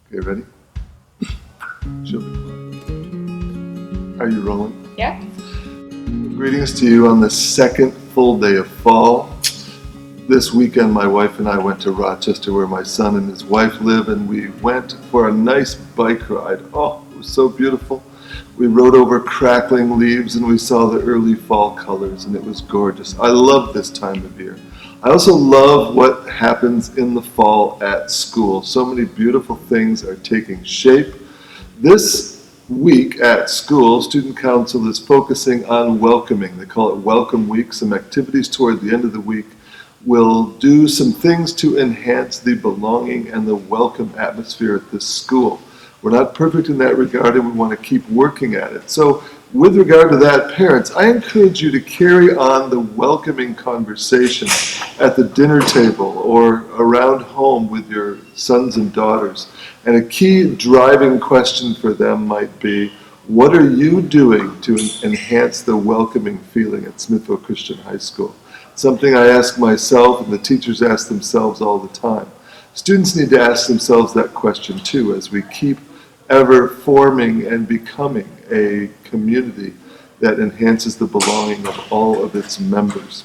Okay, ready? Are you rolling? Yeah. Greetings to you on the second full day of fall. This weekend, my wife and I went to Rochester where my son and his wife live, and we went for a nice bike ride. Oh, it was so beautiful. We rode over crackling leaves and we saw the early fall colors, and it was gorgeous. I love this time of year. I also love what happens in the fall at school. So many beautiful things are taking shape. This week at school, Student Council is focusing on welcoming. They call it Welcome Week. Some activities toward the end of the week will do some things to enhance the belonging and the welcome atmosphere at this school. We're not perfect in that regard, and we want to keep working at it. So with regard to that, parents, I encourage you to carry on the welcoming conversation at the dinner table or around home with your sons and daughters. And a key driving question for them might be, what are you doing to enhance the welcoming feeling at Smithville Christian High School? Something I ask myself and the teachers ask themselves all the time. Students need to ask themselves that question too as we keep ever forming and becoming a community that enhances the belonging of all of its members.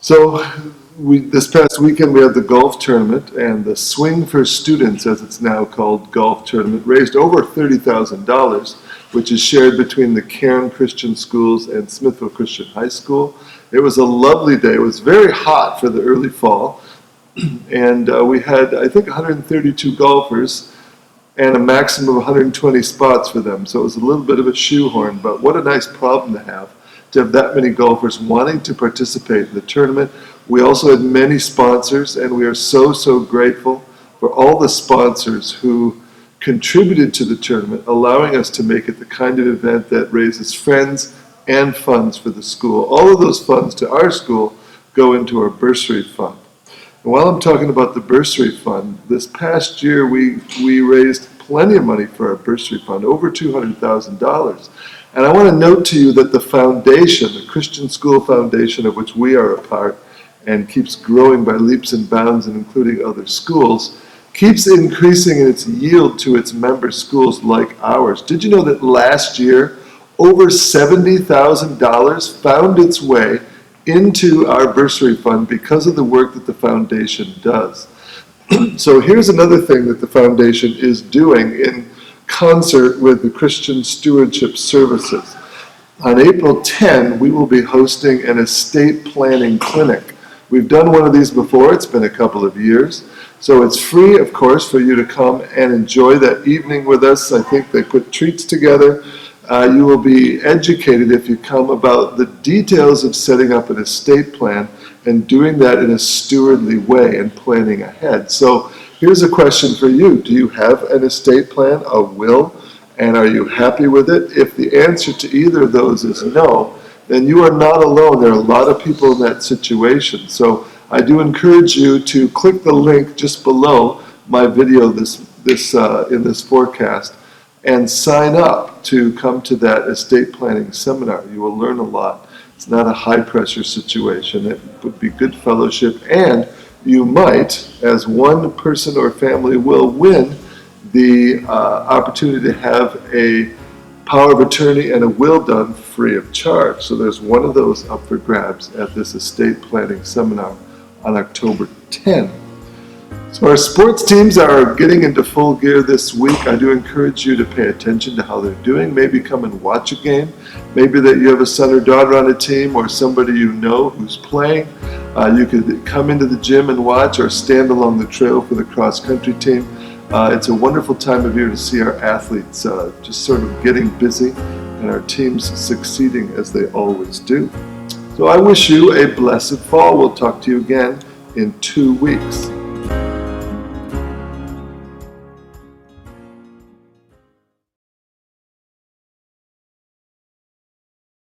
So this past weekend we had the golf tournament, and the Swing for Students, as it's now called, golf tournament raised over $30,000, which is shared between the Cairn Christian Schools and Smithville Christian High School. It was a lovely day. It was very hot for the early fall, and we had, I think, 132 golfers and a maximum of 120 spots for them. So it was a little bit of a shoehorn, but what a nice problem to have that many golfers wanting to participate in the tournament. We also had many sponsors, and we are so grateful for all the sponsors who contributed to the tournament, allowing us to make it the kind of event that raises friends and funds for the school. All of those funds to our school go into our bursary fund. And while I'm talking about the bursary fund, this past year we raised plenty of money for our bursary fund, over $200,000. And I want to note to you that the foundation, the Christian School Foundation, of which we are a part and keeps growing by leaps and bounds and including other schools, keeps increasing in its yield to its member schools like ours. Did you know that last year over $70,000 found its way into our bursary fund because of the work that the foundation does? So here's another thing that the foundation is doing in concert with the Christian Stewardship Services. On April 10, we will be hosting an estate planning clinic. We've done one of these before. It's been a couple of years. So it's free, of course, for you to come and enjoy that evening with us. I think they put treats together. You will be educated if you come about the details of setting up an estate plan and doing that in a stewardly way and planning ahead. So here's a question for you. Do you have an estate plan, a will, and are you happy with it? If the answer to either of those is no, then you are not alone. There are a lot of people in that situation. So I do encourage you to click the link just below my video in this forecast and sign up to come to that estate planning seminar. You will learn a lot. It's not a high-pressure situation. It would be good fellowship, and you might, as one person or family will, win the opportunity to have a power of attorney and a will done free of charge. So there's one of those up for grabs at this estate planning seminar on October 10. So our sports teams are getting into full gear this week. I do encourage you to pay attention to how they're doing. Maybe come and watch a game. Maybe that you have a son or daughter on a team or somebody you know who's playing. You could come into the gym and watch, or stand along the trail for the cross-country team. It's a wonderful time of year to see our athletes just sort of getting busy and our teams succeeding as they always do. So I wish you a blessed fall. We'll talk to you again in 2 weeks.